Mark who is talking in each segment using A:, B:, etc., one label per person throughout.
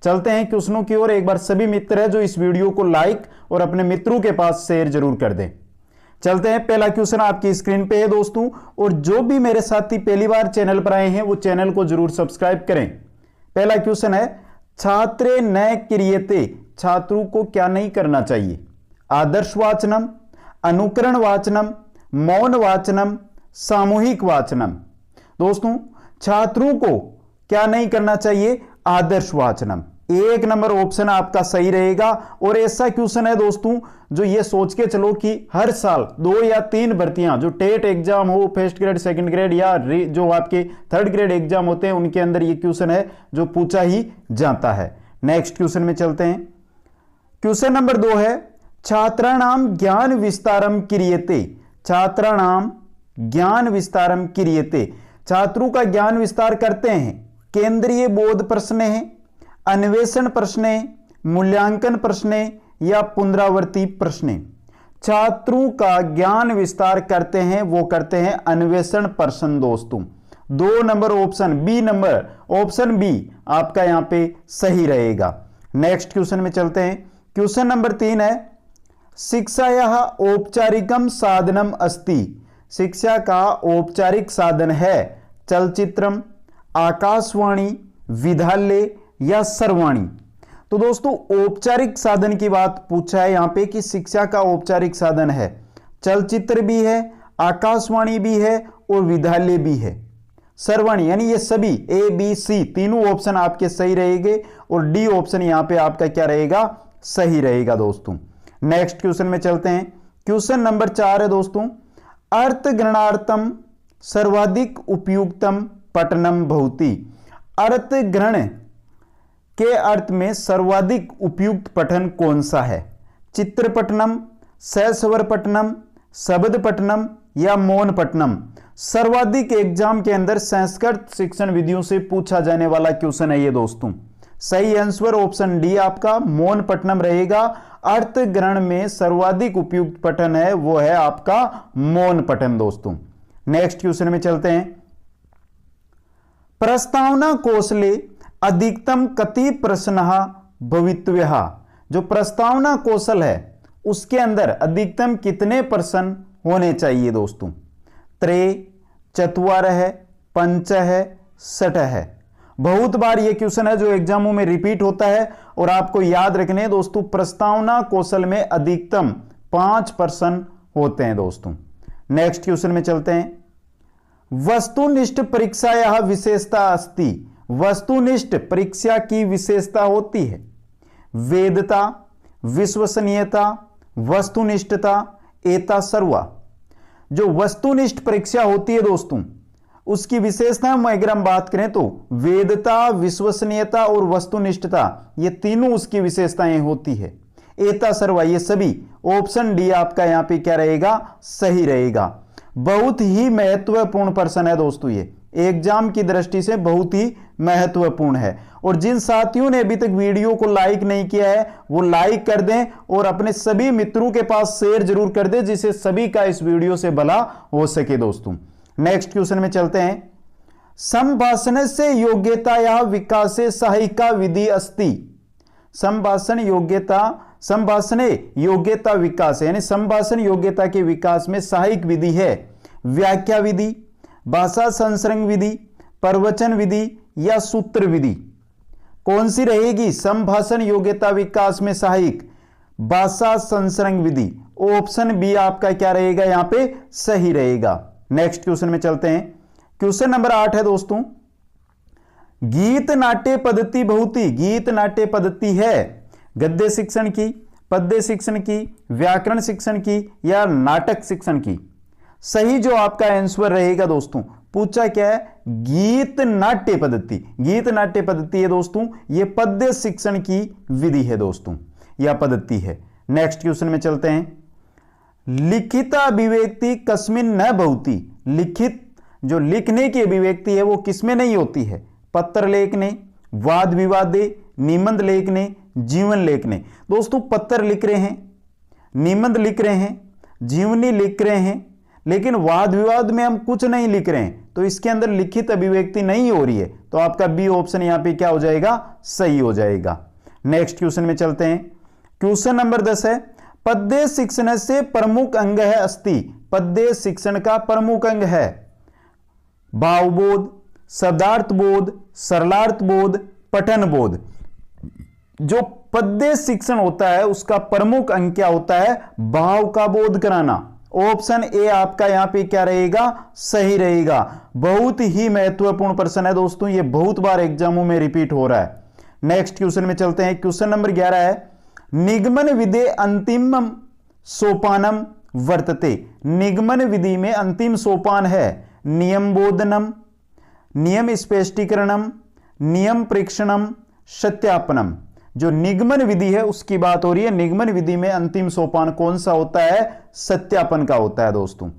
A: चलते हैं क्वेश्चनों की ओर। एक बार सभी मित्र है जो इस वीडियो को लाइक और अपने मित्रों के पास शेयर जरूर कर दें। चलते हैं, पहला क्वेश्चन आपकी स्क्रीन पे है दोस्तों, और जो भी मेरे साथी पहली बार चैनल पर आए हैं वो चैनल को जरूर सब्सक्राइब करें। पहला क्वेश्चन है, छात्रे न क्रियते, छात्रों को क्या नहीं करना चाहिए? आदर्श वाचनम, अनुकरण वाचनम, मौन वाचनम, सामूहिक वाचनम। दोस्तों छात्रों को क्या नहीं करना चाहिए? आदर्श वाचनम। एक नंबर ऑप्शन आपका सही रहेगा। और ऐसा क्वेश्चन है दोस्तों जो ये सोच के चलो कि हर साल 2 या 3 भर्तियां, जो टेट एग्जाम हो, फर्स्ट ग्रेड, सेकंड ग्रेड या जो आपके थर्ड ग्रेड एग्जाम होते हैं, उनके अंदर ये क्वेश्चन है जो पूछा ही जाता है। नेक्स्ट क्वेश्चन में चलते हैं। क्वेश्चन नंबर 2 है, छात्राणाम ज्ञान विस्तारम क्रियते, छात्राणाम ज्ञान विस्तारम क्रियते, छात्रों का ज्ञान विस्तार करते हैं। केंद्रीय बोध प्रश्न है, अन्वेषण प्रश्न है, मूल्यांकन प्रश्न है या पुनरावृत्ति प्रश्न है? छात्रों का ज्ञान विस्तार करते हैं, वो करते हैं अन्वेषण प्रश्न दोस्तों। 2 number option B, number option B आपका यहां पे सही रहेगा। नेक्स्ट क्वेश्चन में चलते हैं। क्वेश्चन नंबर 3 है, शिक्षायाः औपचारिकम साधनम अस्ति, शिक्षा का औपचारिक साधन है चलचित्रम, आकाशवाणी, विद्यालय या सर्वाणी? तो दोस्तों औपचारिक साधन की बात पूछा है यहां पे कि शिक्षा का औपचारिक साधन है, चलचित्र भी है, आकाशवाणी भी है और विद्यालय भी है, सर्वाणी, यानी ये सभी ए बी सी तीनों ऑप्शन आपके सही रहेंगे और डी ऑप्शन यहां पे आपका क्या रहेगा? सही रहेगा दोस्तों। नेक्स्ट क्वेश्चन में चलते हैं। क्वेश्चन नंबर 4 है दोस्तों, अर्थ ग्रहणार्थम सर्वाधिक उपयुक्तम पठनम भवति, अर्थ ग्रहण के अर्थ में सर्वाधिक उपयुक्त पठन कौन सा है? चित्र पठनम, सहस्वर पठनम, शब्द पठनम या मौन पठनम? सर्वाधिक एग्जाम के अंदर संस्कृत शिक्षण विधियों से पूछा जाने वाला क्वेश्चन है ये दोस्तों। सही आंसर ऑप्शन डी आपका मौन पठनम रहेगा। अर्थ ग्रहण में सर्वाधिक उपयुक्त पठन है वो है आपका मौन पठन दोस्तों। नेक्स्ट क्वेश्चन में चलते हैं। प्रस्तावना कौशले अधिकतम कति प्रश्नः भवितव्यः, जो प्रस्तावना कौशल है उसके अंदर अधिकतम कितने प्रश्न होने चाहिए दोस्तों? 3, 4 है, 5 है, 6 है? बहुत बार यह क्वेश्चन है जो एग्जामों में रिपीट होता है और आपको याद रखने हैं दोस्तों, प्रस्तावना कौशल में अधिकतम 5 प्रश्न होते हैं दोस्तों। नेक्स्ट क्वेश्चन में चलते हैं। वस्तुनिष्ठ परीक्षायाः विशेषता अस्ति, वस्तुनिष्ठ परीक्षा की विशेषता होती है वेदता, विश्वसनीयता, वस्तुनिष्ठता, एता सर्वा। जो वस्तुनिष्ठ परीक्षा होती है दोस्तों उसकी विशेषता में अगर हम बात करें तो वेदता, विश्वसनीयता और वस्तुनिष्ठता ये तीनों उसकी विशेषताएं होती है। एता सर्वा ये सभी ऑप्शन डी आपका यहां पे क्या रहेगा? सही रहेगा। बहुत ही महत्वपूर्ण प्रश्न है दोस्तों, ये एग्जाम की दृष्टि से बहुत ही महत्वपूर्ण है। और जिन साथियों ने अभी तक वीडियो को लाइक नहीं किया है वो लाइक कर दें और अपने सभी मित्रों के पास शेयर जरूर कर दें जिससे सभी का इस वीडियो से भला हो सके दोस्तों। नेक्स्ट क्वेश्चन में चलते हैं। संभाषण से योग्यता या विकास से सहायिका विधि अस्ति, संभाषण योग्यता विकास यानी संभाषण योग्यता के विकास में सहायक विधि है व्याख्या विधि, भाषा संसर्ग विधि, प्रवचन विधि या सूत्र विधि? कौन सी रहेगी संभाषण योग्यता विकास में सहायक? भाषा संसर्ग विधि। ऑप्शन बी आपका क्या रहेगा? यहां पे सही रहेगा। नेक्स्ट क्वेश्चन में चलते हैं। क्वेश्चन नंबर 8 है दोस्तों, गीत नाट्य पद्धति बहुती, गीत नाट्य पद्धति है गद्य शिक्षण की, पद्य शिक्षण की, व्याकरण शिक्षण की या नाटक शिक्षण की? सही जो आपका आंसर रहेगा दोस्तों, पूछा क्या है? गीत नाट्य पद्धति। गीत नाट्य पद्धति है दोस्तों, ये पद्य शिक्षण की विधि है दोस्तों या पद्धति है। नेक्स्ट क्वेश्चन में चलते हैं। लिखिता अभिव्यक्ति कस्मिन न भवति, लिखित जो लिखने की अभिव्यक्ति है वो किसमें नहीं होती है? पत्र लेखने, वाद विवादे, निबंध लेखने, जीवन लेखने? दोस्तों पत्र लिख रहे हैं, निबंध लिख रहे हैं, जीवनी लिख रहे हैं, लेकिन वाद विवाद में हम कुछ नहीं लिख रहे हैं, तो इसके अंदर लिखित अभिव्यक्ति नहीं हो रही है, तो आपका बी ऑप्शन यहां पे क्या हो जाएगा, सही हो जाएगा। नेक्स्ट क्वेश्चन में चलते हैं। क्वेश्चन नंबर 10 है, पद्य शिक्षण से प्रमुख अंग है अस्ति। पद्य शिक्षण का प्रमुख अंग है भावबोध, शब्दार्थ बोध, सरलार्थ बोध, पठन बोध। जो पद्य शिक्षण होता है उसका प्रमुख अंग क्या होता है, भाव का बोध कराना। ऑप्शन ए आपका यहां पे क्या रहेगा, सही रहेगा। बहुत ही महत्वपूर्ण प्रश्न है दोस्तों, ये बहुत बार एग्जामों में रिपीट हो रहा है। नेक्स्ट क्वेश्चन में चलते हैं। क्वेश्चन नंबर 11 है, निगमन विधि अंतिम सोपानम वर्तते। निगमन विधि में अंतिम सोपान है नियम बोधनम, नियम स्पष्टीकरणम, नियम परीक्षणम, सत्यापनम। जो निगमन विधि है उसकी बात हो रही है। निगमन विधि में अंतिम सोपान कौन सा होता है, सत्यापन का होता है दोस्तों।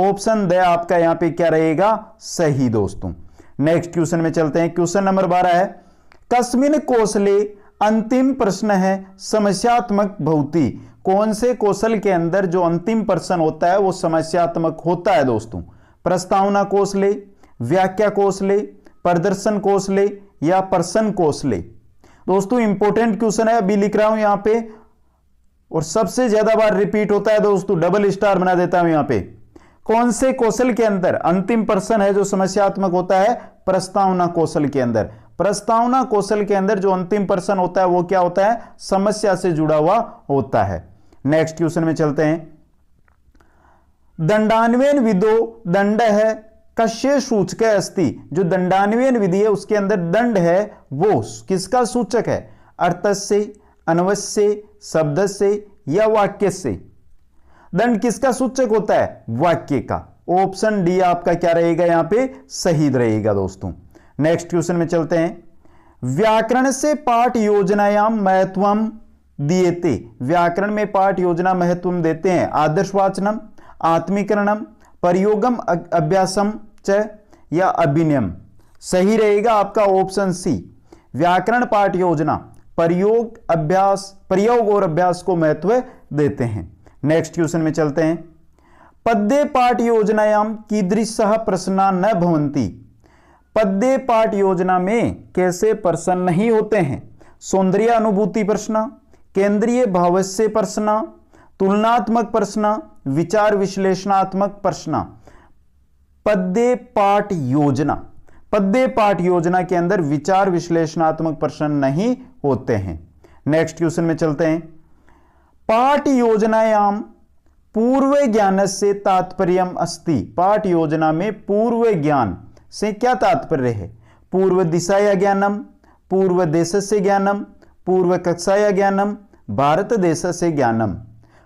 A: ऑप्शन द आपका यहां पे क्या रहेगा, सही दोस्तों। नेक्स्ट क्वेश्चन में चलते हैं। क्वेश्चन नंबर 12 है, कस्मिन कौशले अंतिम प्रश्न है समस्यात्मक भौति। कौन से कौशल के अंदर जो अंतिम प्रश्न होता है वो समस्यात्मक होता है दोस्तों। प्रस्तावना कौशले, व्याख्या कौशले, प्रदर्शन कौशले या प्रश्न कौशले। दोस्तों इंपॉर्टेंट क्वेश्चन है, अभी लिख रहा हूं यहां पे, और सबसे ज्यादा बार रिपीट होता है दोस्तों, डबल स्टार बना देता हूं यहां पे। कौन से कौशल के अंदर अंतिम प्रश्न है जो समस्यात्मक होता है, प्रस्तावना कौशल के अंदर। प्रस्तावना कौशल के अंदर जो अंतिम प्रश्न होता है वो क्या होता है, समस्या से जुड़ा हुआ होता है। नेक्स्ट क्वेश्चन में चलते हैं। दंडान्वयन विदो दंड है कस्य सूचक अस्ति। जो दंडान्वयन विधि है उसके अंदर दंड है वो किसका सूचक है, अर्थ से, अन्वय से, शब्द से या वाक्य से। दंड किसका सूचक होता है, वाक्य का। ऑप्शन डी आपका क्या रहेगा यहां पे, सही रहेगा दोस्तों। नेक्स्ट क्वेश्चन में चलते हैं। व्याकरण से पाठ योजनायाम महत्वम दिएते। व्याकरण में पाठ योजना महत्व देते हैं आदर्शवाचनम, आत्मीकरणम, प्रयोगम अभ्यासम च या अभिनयम। सही रहेगा आपका ऑप्शन सी। व्याकरण पाठ योजना प्रयोग और अभ्यास को महत्व देते हैं। नेक्स्ट क्वेश्चन में चलते हैं। पद्य पाठ योजनायाम कीदृशः प्रश्ना न भवन्ति। पद्य पाठ योजना में कैसे प्रश्न नहीं होते हैं, सौंदर्य अनुभूति प्रश्न, केंद्रीय भावस्य प्रश्न, तुलनात्मक प्रश्न, विचार विश्लेषणात्मक प्रश्न। पद्य पाठ योजना, पद्य पाठ योजना के अंदर विचार विश्लेषणात्मक प्रश्न नहीं होते हैं। नेक्स्ट क्वेश्चन में चलते हैं। पाठ योजनायाम पूर्व ज्ञान से तात्पर्यम अस्ति। पाठ योजना में पूर्व ज्ञान से क्या तात्पर्य है, पूर्व दिशाया ज्ञानम, पूर्व देशस्य ज्ञानम, पूर्व कक्षाया ज्ञानम, भारत देशस्य ज्ञानम।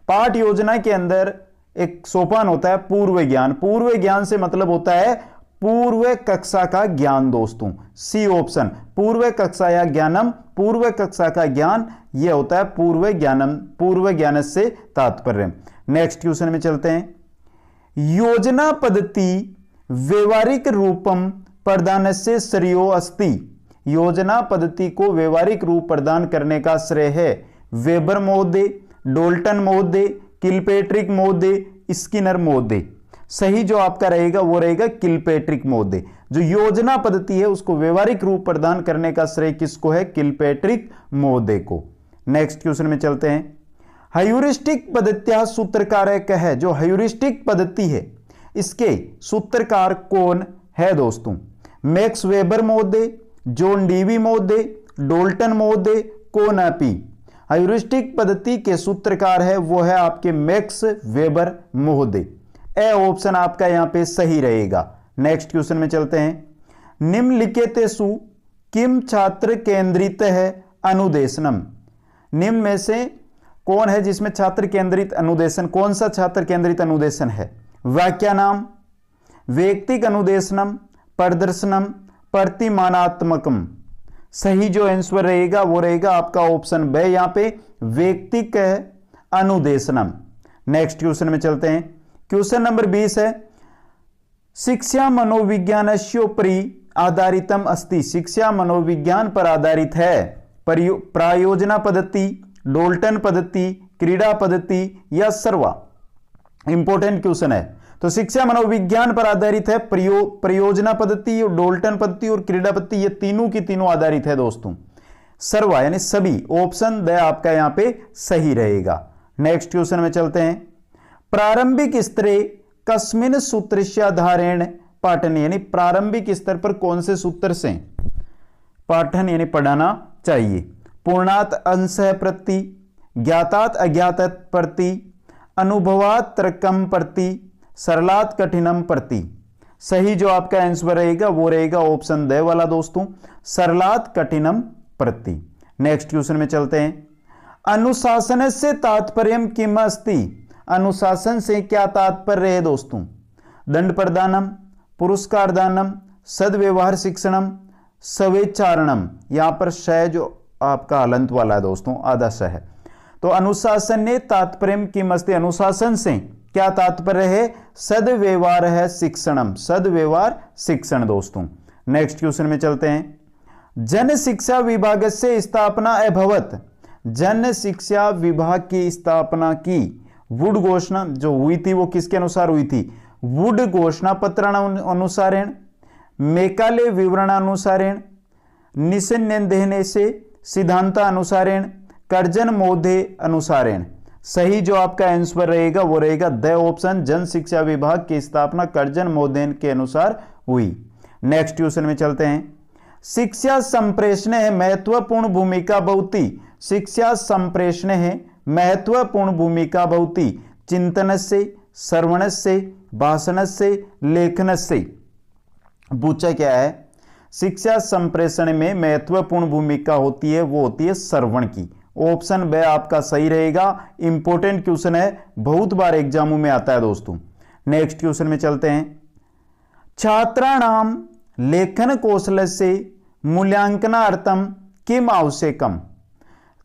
A: पाठ योजना के अंदर एक सोपान होता है पूर्व ज्ञान। पूर्व ज्ञान से मतलब होता है पूर्व कक्षा का ज्ञान दोस्तों। सी ऑप्शन, पूर्व कक्षाया ज्ञानम, पूर्व कक्षा का ज्ञान, यह होता है पूर्व ज्ञानम, पूर्व ज्ञान से तात्पर्य। नेक्स्ट क्वेश्चन में चलते हैं। योजना पद्धति व्यवहारिक रूपम प्रदान से श्रेयो अस्ति। योजना पद्धति को व्यवहारिक रूप प्रदान करने का श्रेय है वेबर महोदय, डोल्टन महोदय, किलपेट्रिक महोदय, स्किनर महोदय। सही जो आपका रहेगा वो रहेगा किलपेट्रिक महोदय। जो योजना पद्धति है उसको व्यवहारिक रूप प्रदान करने का श्रेय किसको है, किलपेट्रिक महोदय को। नेक्स्ट क्वेश्चन में चलते हैं। ह्यूरिस्टिक पद्धतियां सूत्रकारक है। जो ह्यूरिस्टिक पद्धति है इसके सूत्रकार कौन है दोस्तों, मैक्स वेबर महोदय, जॉन डीवी महोदय, डोल्टन महोदय, कोनापी। ह्यूरिस्टिक पद्धति के सूत्रकार है वो है आपके मैक्स वेबर महोदय। ए ऑप्शन आपका यहां पे सही रहेगा। नेक्स्ट क्वेश्चन में चलते हैं। निम्नलिखितेषु किम छात्र केंद्रित है अनुदेशनम। निम्न में से कौन है जिसमें छात्र केंद्रित अनुदेशन, कौन सा छात्र केंद्रित अनुदेशन है, व्याख्यानाम, वैयक्तिक अनुदेशनम, प्रदर्शनम, प्रतिमानात्मकम। सही जो आंसर रहेगा वो रहेगा आपका ऑप्शन बी, यहां पे वैयक्तिक अनुदेशनम। नेक्स्ट क्वेश्चन में चलते हैं। क्वेश्चन नंबर 20 है। शिक्षा मनोविज्ञानस्योपरि आधारितम अस्ति। शिक्षा मनोविज्ञान पर आधारित है। प्रायोजना पद्धति, डोल्टन पद्धति, क्रीड़ा पद्धति या सर्वा। इंपॉर्टेंट क्वेश्चन है, तो शिक्षा मनोविज्ञान पर आधारित है, परियोजना पद्धति और डोल्टन पद्धति और क्रीड़ा पद्धति, ये तीनों की तीनों आधारित है दोस्तों। सर्वा यानी सभी, ऑप्शन द आपका यहां पे सही रहेगा। नेक्स्ट क्वेश्चन में चलते हैं। प्रारंभिक स्तरे कस्मिन सूत्रस्य आधारेण पाठन, यानी प्रारंभिक स्तर पर कौन से सूत्र से पाठन यानी पढ़ाना चाहिए। पूर्णात अंश प्रति, ज्ञातात अज्ञातात प्रति, अनुभवात तर्कम प्रति, सरलात कठिनम प्रति। सही जो आपका आंसर रहेगा वो रहेगा ऑप्शन द वाला दोस्तों, सरलात कठिनम प्रति। नेक्स्ट क्वेश्चन में चलते हैं। अनुशासन से तात्पर्य किम अस्ति, अनुशासन से क्या तात्पर्य है दोस्तों। दंड प्रदानम, पुरस्कार दानम, सद्व्यवहार शिक्षणम, स्वेच्छारणम। यहां पर श जो आपका हलंत वाला है दोस्तों, आधा श है। तो अनुशासन ने तात्पर्य किम अस्ति, अनुशासन से क्या तात्पर्य है, सद्व्यवहार है शिक्षणम, सद्व्यवहार शिक्षण दोस्तों। नेक्स्ट क्वेश्चन में चलते हैं। जन शिक्षा विभाग से स्थापना अभवत, जन शिक्षा विभाग की स्थापना की वुड घोषणा जो हुई थी वो किसके अनुसार हुई थी, वुड घोषणा पत्र अनुसारेण, मेकाले विवरणानुसारेण, निसंदेहने से सिद्धांता अनुसारेण, कर्जन मोधे अनुसारेण। सही जो आपका आंसर रहेगा वो रहेगा द ऑप्शन, जन शिक्षा विभाग की स्थापना कर्जन मोदेन के अनुसार हुई। नेक्स्ट क्वेश्चन में चलते हैं। शिक्षा संप्रेषण है महत्वपूर्ण भूमिका बहुती, शिक्षा संप्रेषण है महत्वपूर्ण भूमिका बहुती, चिंतन से, श्रवण से, भाषण से, लेखन से। पूछा क्या है, शिक्षा संप्रेषण में महत्वपूर्ण भूमिका होती है, वो होती है श्रवण की। ऑप्शन ब आपका सही रहेगा। इंपॉर्टेंट क्वेश्चन है, बहुत बार एग्जामों में आता है दोस्तों। नेक्स्ट क्वेश्चन में चलते हैं। छात्राणाम लेखन कौशल से मूल्यांकनार्थम किम आवश्यकम,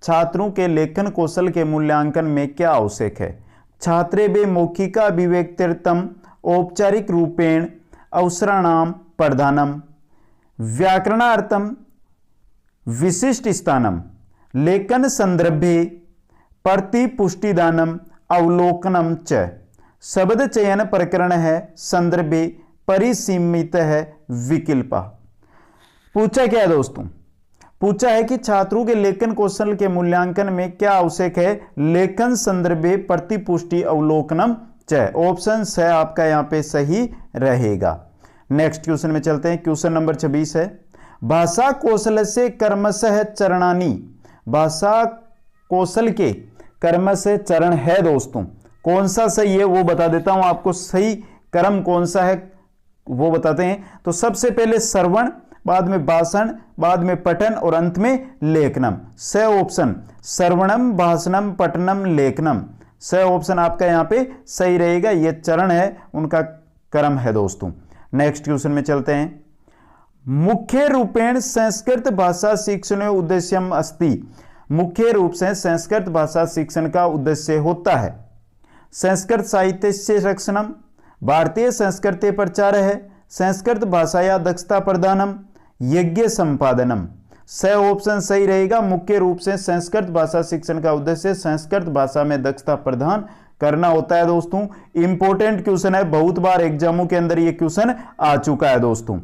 A: छात्रों के लेखन कौशल के मूल्यांकन में क्या आवश्यक है। छात्रेभ्य मौखिका अभिव्यक्त्यर्थम औपचारिक रूपेण अवसराणाम प्रदानम, व्याकरणार्थम विशिष्ट स्थानम, लेखन संदर्भे प्रतिपुष्टिदानम अवलोकनम च। शब्द चयन प्रकरण है, संदर्भे परिसीमित है विकल्प। पूछा क्या है दोस्तों, पूछा है कि छात्रों के लेखन कौशल के मूल्यांकन में क्या आवश्यक है, लेखन संदर्भे प्रतिपुष्टि अवलोकनम च। ऑप्शन स आपका यहां पे सही रहेगा। नेक्स्ट क्वेश्चन में चलते हैं। क्वेश्चन नंबर 26 है। भाषा कौशल से कर्मशः चरणानी, भाषा कौशल के कर्मशः चरण है दोस्तों, कौन सा सही है वो बता देता हूं आपको। सही कर्म कौन सा है वो बताते हैं। तो सबसे पहले श्रवण, बाद में भाषण, बाद में पठन और अंत में लेखनम। स ऑप्शन, श्रवणम, भाषणम, पठनम, लेखनम। स ऑप्शन आपका यहां पे सही रहेगा। ये चरण है, उनका क्रम है दोस्तों। नेक्स्ट क्वेश्चन में चलते हैं। मुख्य रूपेण संस्कृत भाषा शिक्षण उद्देश्यम अस्ति, मुख्य रूप से संस्कृत भाषा शिक्षण का उद्देश्य होता है संस्कृत साहित्य से रक्षणम, भारतीय संस्कृति प्रचार है, संस्कृत भाषाया दक्षता प्रदानम, यज्ञ संपादनम। स ऑप्शन सही रहेगा। मुख्य रूप से संस्कृत भाषा शिक्षण का उद्देश्य संस्कृत भाषा में दक्षता प्रदान करना होता है दोस्तों। इंपॉर्टेंट क्वेश्चन है, बहुत बार एग्जामों के अंदर ये क्वेश्चन आ चुका है दोस्तों।